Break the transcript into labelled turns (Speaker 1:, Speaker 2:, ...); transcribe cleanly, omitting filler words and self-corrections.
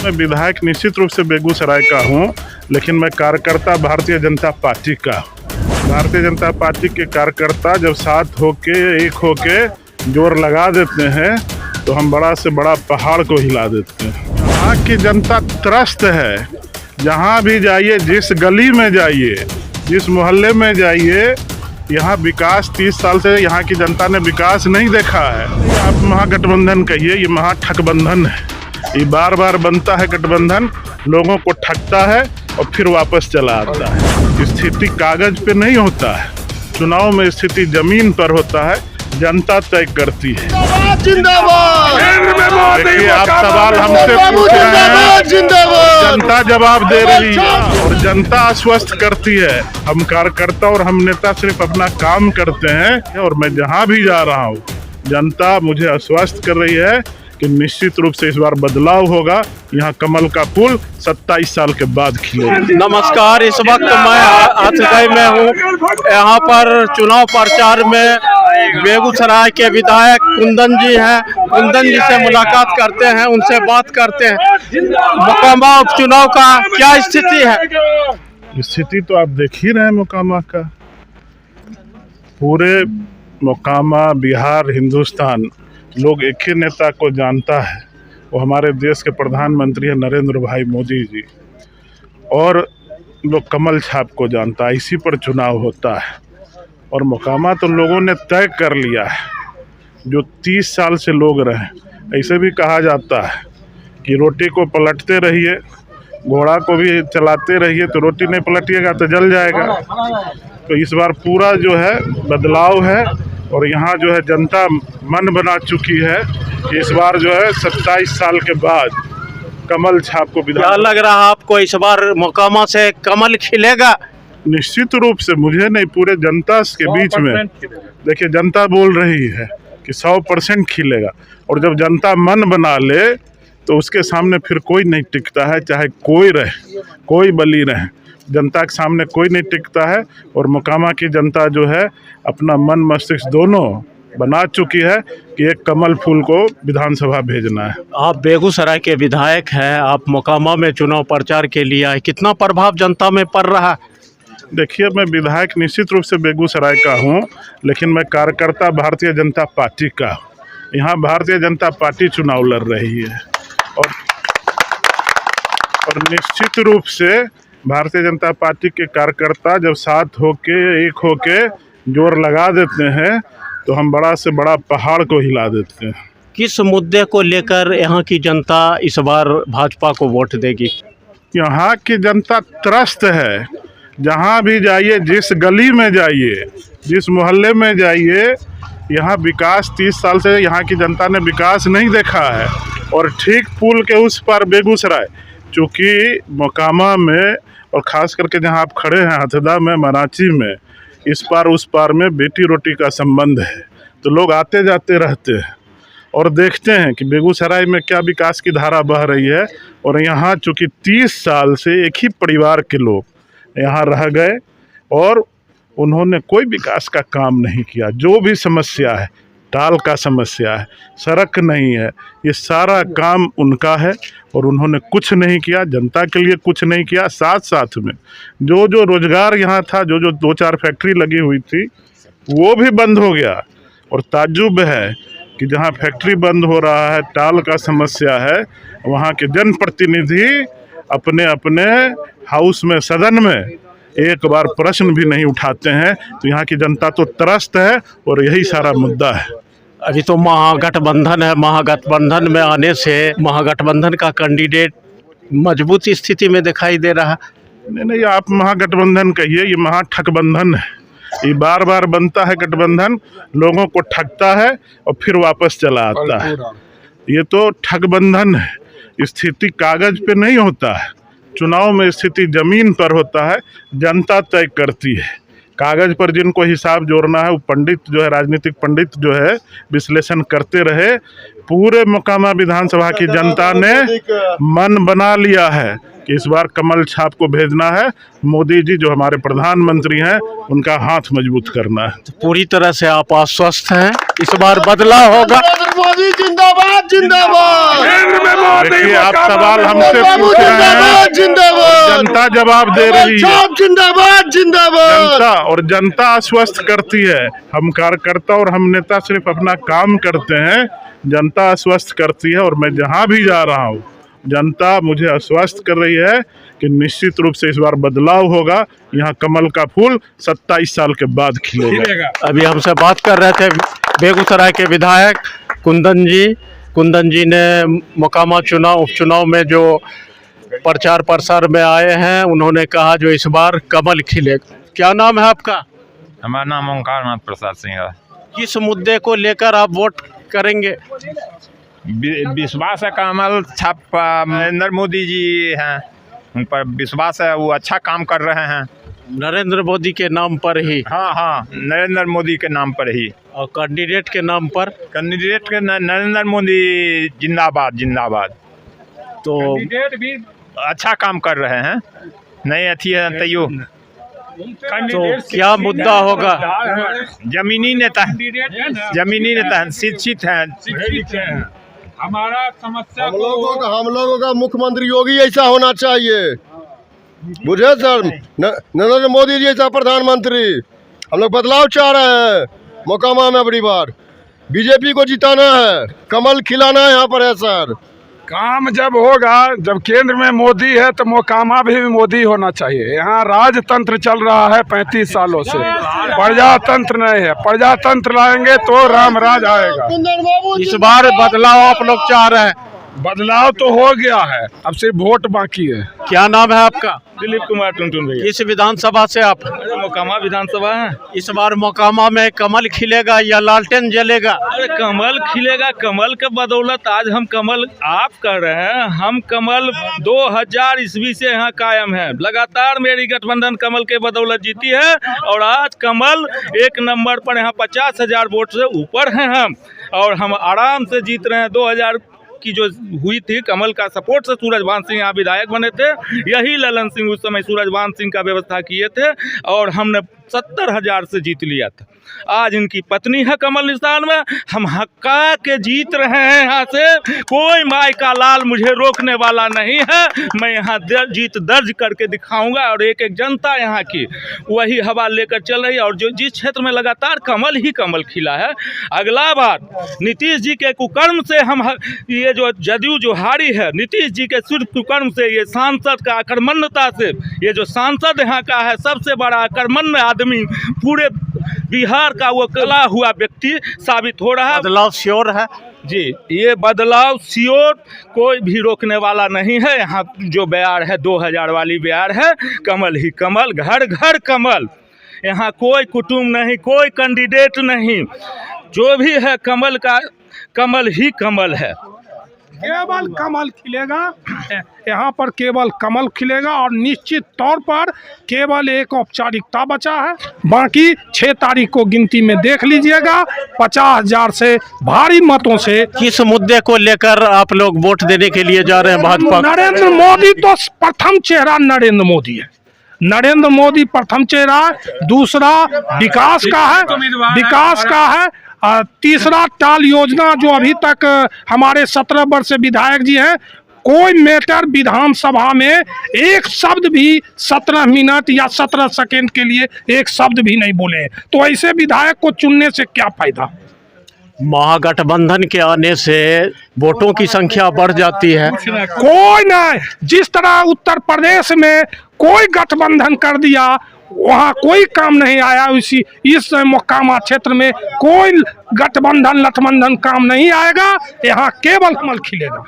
Speaker 1: मैं विधायक निश्चित रूप से बेगूसराय का हूँ, लेकिन मैं कार्यकर्ता भारतीय जनता पार्टी का। भारतीय जनता पार्टी के कार्यकर्ता जब साथ होके एक होके जोर लगा देते हैं तो हम बड़ा से बड़ा पहाड़ को हिला देते हैं। यहाँ की जनता त्रस्त है। जहाँ भी जाइए, जिस गली में जाइए, जिस मोहल्ले में जाइए, यहाँ विकास 30 साल से यहाँ की जनता ने विकास नहीं देखा है। आप महागठबंधन कहिए, ये महाठगबंधन है। ये बार बार बनता है गठबंधन, लोगों को ठगता है और फिर वापस चला आता है। स्थिति कागज पे नहीं होता है, चुनाव में स्थिति जमीन पर होता है, जनता तय करती है। देखिए, आप सवाल हमसे पूछ रहे हैं, जनता जवाब दे रही है और जनता आश्वस्त करती है। हम कार्यकर्ता और हम नेता सिर्फ अपना काम करते हैं और मैं जहां भी जा रहा हूं, जनता मुझे आश्वस्त कर रही है कि निश्चित रूप से इस बार बदलाव होगा। यहाँ कमल का फूल 27 साल के बाद खिलेगा।
Speaker 2: नमस्कार, इस वक्त मैं हाथरस में हूँ। यहाँ पर चुनाव प्रचार में बेगूसराय के विधायक कुंदन जी हैं। कुंदन जी से मुलाकात करते हैं, उनसे बात करते हैं। मोकामा उपचुनाव का क्या स्थिति है?
Speaker 1: स्थिति तो आप देख ही रहे हैं मोकामा का। पूरे मोकामा, बिहार, हिंदुस्तान लोग एक ही नेता को जानता है, वो हमारे देश के प्रधानमंत्री हैं नरेंद्र भाई मोदी जी। और लोग कमल छाप को जानता है, इसी पर चुनाव होता है। और मोकामा तो लोगों ने तय कर लिया है, जो 30 साल से लोग रहे। ऐसे भी कहा जाता है कि रोटी को पलटते रहिए, घोड़ा को भी चलाते रहिए, तो रोटी नहीं पलटिएगा तो जल जाएगा। तो इस बार पूरा जो है बदलाव है और यहाँ जो है जनता मन बना चुकी है कि इस बार जो है 27 साल के बाद कमल छाप को
Speaker 2: क्या लग रहा है आपको, इस बार मोकामा से कमल खिलेगा?
Speaker 1: निश्चित रूप से, मुझे नहीं, पूरे जनता के बीच में। देखिए, जनता बोल रही है कि 100% खिलेगा। और जब जनता मन बना ले तो उसके सामने फिर कोई नहीं टिकता है, चाहे कोई रहे, कोई बली रहे, जनता के सामने कोई नहीं टिकता है। और मोकामा की जनता जो है अपना मन मस्तिष्क दोनों बना चुकी है कि एक कमल फूल को विधानसभा भेजना है।
Speaker 2: आप बेगूसराय के विधायक हैं, आप मोकामा में चुनाव प्रचार के लिए आए, कितना प्रभाव जनता में पड़ रहा है?
Speaker 1: देखिए, मैं विधायक निश्चित रूप से बेगूसराय का हूँ, लेकिन मैं कार्यकर्ता भारतीय जनता पार्टी का हूँ। यहाँ भारतीय जनता पार्टी चुनाव लड़ रही है और निश्चित रूप से भारतीय जनता पार्टी के कार्यकर्ता जब साथ होके एक होके जोर लगा देते हैं तो हम बड़ा से बड़ा पहाड़ को हिला देते हैं।
Speaker 2: किस मुद्दे को लेकर यहाँ की जनता इस बार भाजपा को वोट देगी?
Speaker 1: यहाँ की जनता त्रस्त है। जहाँ भी जाइए, जिस गली में जाइए, जिस मोहल्ले में जाइए, यहाँ विकास 30 साल से यहाँ की जनता ने विकास नहीं देखा है। और ठीक पुल के उस पार बेगूसराय, चूँकि मोकामा में और ख़ास करके जहाँ आप खड़े हैं हथदा में, मराची में, इस पार उस पार में बेटी रोटी का संबंध है। तो लोग आते जाते रहते हैं और देखते हैं कि बेगूसराय में क्या विकास की धारा बह रही है। और यहाँ चूँकि 30 साल से एक ही परिवार के लोग यहाँ रह गए और उन्होंने कोई विकास का काम नहीं किया। जो भी समस्या है, टाल का समस्या है, सड़क नहीं है, ये सारा काम उनका है और उन्होंने कुछ नहीं किया, जनता के लिए कुछ नहीं किया। साथ साथ में जो जो रोजगार यहाँ था, जो जो 2-4 फैक्ट्री लगी हुई थी, वो भी बंद हो गया। और ताज्जुब है कि जहाँ फैक्ट्री बंद हो रहा है, टाल का समस्या है, वहाँ के जनप्रतिनिधि अपने अपने हाउस में, सदन में एक बार प्रश्न भी नहीं उठाते हैं। तो यहाँ की जनता तो त्रस्त है और यही सारा मुद्दा है।
Speaker 2: अभी तो महागठबंधन है, महागठबंधन में आने से महागठबंधन का कैंडिडेट मजबूत स्थिति में दिखाई दे रहा है।
Speaker 1: नहीं, आप महागठबंधन कहिए, ये महाठगबंधन है। ये बार बार बनता है गठबंधन, लोगों को ठगता है और फिर वापस चला आता है। ये तो ठगबंधन है। स्थिति कागज पे नहीं होता है, चुनाव में स्थिति जमीन पर होता है, जनता तय करती है। कागज पर जिनको हिसाब जोड़ना है वो पंडित जो है, राजनीतिक पंडित जो है, विश्लेषण करते रहे। पूरे मोकामा विधानसभा की जनता ने मन बना लिया है कि इस बार कमल छाप को भेजना है। मोदी जी जो हमारे प्रधानमंत्री हैं उनका हाथ मजबूत करना है।
Speaker 2: पूरी तरह से आप आश्वस्त हैं इस बार बदलाव होगा?
Speaker 3: मोदी जिंदाबाद जिंदाबाद।
Speaker 1: देखिए, आप सवाल हमसे पूछ रहे हैं, जनता जवाब दे रही है।
Speaker 3: जिंदाबाद जिंदाबाद।
Speaker 1: जनता और जनता आश्वस्त करती है। हम कार्यकर्ता और हम नेता सिर्फ अपना काम करते हैं, जनता आश्वस्त करती है। और मैं जहां भी जा रहा हूं जनता मुझे आश्वस्त कर रही है कि निश्चित रूप से इस बार बदलाव होगा। यहाँ कमल का फूल 27 साल के बाद खिलेगा।
Speaker 2: अभी हमसे बात कर रहे थे बेगूसराय के विधायक कुंदन जी ने मोकामा उपचुनाव में जो प्रचार प्रसार में आए हैं, उन्होंने कहा जो इस बार कमल खिलेगा। क्या नाम है आपका?
Speaker 4: हमारा नाम ओंकार नाथ प्रसाद सिंह है।
Speaker 2: किस मुद्दे को लेकर आप वोट करेंगे?
Speaker 4: विश्वास है कमल छाप नरेंद्र मोदी जी हैं, उन पर विश्वास है, वो अच्छा काम कर रहे हैं।
Speaker 2: नरेंद्र मोदी के नाम पर ही?
Speaker 4: हाँ, नरेंद्र मोदी के नाम पर ही।
Speaker 2: और कैंडिडेट के नाम पर?
Speaker 4: कैंडिडेट के नरेंद्र मोदी जिंदाबाद जिंदाबाद।
Speaker 2: तो
Speaker 4: कैंडिडेट भी अच्छा काम कर रहे हैं, नहीं अच्छी है तैयो।
Speaker 2: तो क्या मुद्दा होगा?
Speaker 4: जमीनी नेता है, शिक्षित है।
Speaker 5: हमारा समस्या
Speaker 3: हम लोगों का मुख्यमंत्री योगी ऐसा होना चाहिए, बुझे सर। नरेंद्र मोदी जी ऐसा प्रधानमंत्री। हम लोग बदलाव चाह रहे हैं। मोकामा में बड़ी बार बीजेपी को जिताना है, कमल खिलाना है यहाँ पर है सर।
Speaker 5: काम जब होगा, जब केंद्र में मोदी है तो मोकामा भी मोदी होना चाहिए। यहाँ राजतंत्र चल रहा है 35 सालों से, प्रजातंत्र नहीं है। प्रजातंत्र लाएंगे तो राम राज आएगा।
Speaker 2: इस बार बदलाव आप लोग चाह रहे हैं?
Speaker 5: बदलाव तो हो गया है, अब सिर्फ वोट बाकी है।
Speaker 2: क्या नाम है आपका?
Speaker 4: दिलीप कुमार टुनटुन भैया।
Speaker 2: किस विधानसभा से आप?
Speaker 4: मोकामा विधानसभा है।
Speaker 2: इस बार मोकामा में कमल खिलेगा या लालटेन जलेगा?
Speaker 6: अरे कमल खिलेगा, कमल के बदौलत आज हम कमल, आप कह रहे हैं हम कमल 2000 ईस्वी से यहाँ कायम है। लगातार मेरी गठबंधन कमल के बदौलत जीती है और आज कमल 1 नंबर पर यहाँ 50,000 वोट से ऊपर हैं हम, और हम आराम से जीत रहे हैं। 2000 की जो हुई थी कमल का सपोर्ट से सूरजभान सिंह यहाँ विधायक बने थे। यही ललन सिंह उस समय सूरजभान सिंह का व्यवस्था किए थे और हमने 70,000 से जीत लिया था। आज इनकी पत्नी है कमल निशान में, हम हक्का के जीत रहे हैं। यहाँ से कोई माई का लाल मुझे रोकने वाला नहीं है। मैं यहाँ जीत दर्ज करके दिखाऊंगा और एक एक जनता यहाँ की वही हवा लेकर चल रही है। और जो जिस क्षेत्र में लगातार कमल ही कमल खिला है, अगला बार नीतीश जी के कुकर्म से हम ये जो जदयू जो हारी है, नीतीश जी के सिर्फ कुकर्म से, ये सांसद का आक्रमण्यता से, ये जो सांसद यहाँ का है सबसे बड़ा आक्रमण्य आदमी पूरे बिहार का, वो कला हुआ व्यक्ति साबित हो रहा है।
Speaker 2: बदलाव श्योर है
Speaker 6: जी, ये बदलाव श्योर, कोई भी रोकने वाला नहीं है। यहाँ जो बयार है 2000 वाली बयार है, कमल ही कमल, घर घर कमल। यहाँ कोई कुटुंब नहीं, कोई कैंडिडेट नहीं, जो भी है कमल का, कमल ही कमल है।
Speaker 5: केवल कमल खिलेगा यहाँ पर, केवल कमल खिलेगा। और निश्चित तौर पर केवल एक औपचारिकता बचा है, बाकी 6 तारीख को गिनती में देख लीजिएगा 50,000 से भारी मतों से।
Speaker 2: किस मुद्दे को लेकर आप लोग वोट देने के लिए जा रहे हैं भाजपा?
Speaker 5: नरेंद्र मोदी तो प्रथम चेहरा नरेंद्र मोदी है। नरेंद्र मोदी प्रथम चेहरा, दूसरा विकास का है, तीसरा टाल योजना जो अभी तक हमारे 17 वर्ष से विधायक जी हैं, कोई मैटर विधानसभा में एक शब्द भी 17 मिनट या 17 सेकेंड के लिए एक शब्द भी नहीं बोले। तो ऐसे विधायक को चुनने से क्या फायदा?
Speaker 2: महागठबंधन के आने से वोटों की संख्या बढ़ जाती है।
Speaker 5: कोई नहीं, जिस तरह उत्तर प्रदेश में कोई गठबंधन कर दिया, वहाँ कोई काम नहीं आया, इस मोकामा क्षेत्र में कोई गठबंधन लठबंधन काम नहीं आएगा। यहाँ केवल कमल खिलेगा।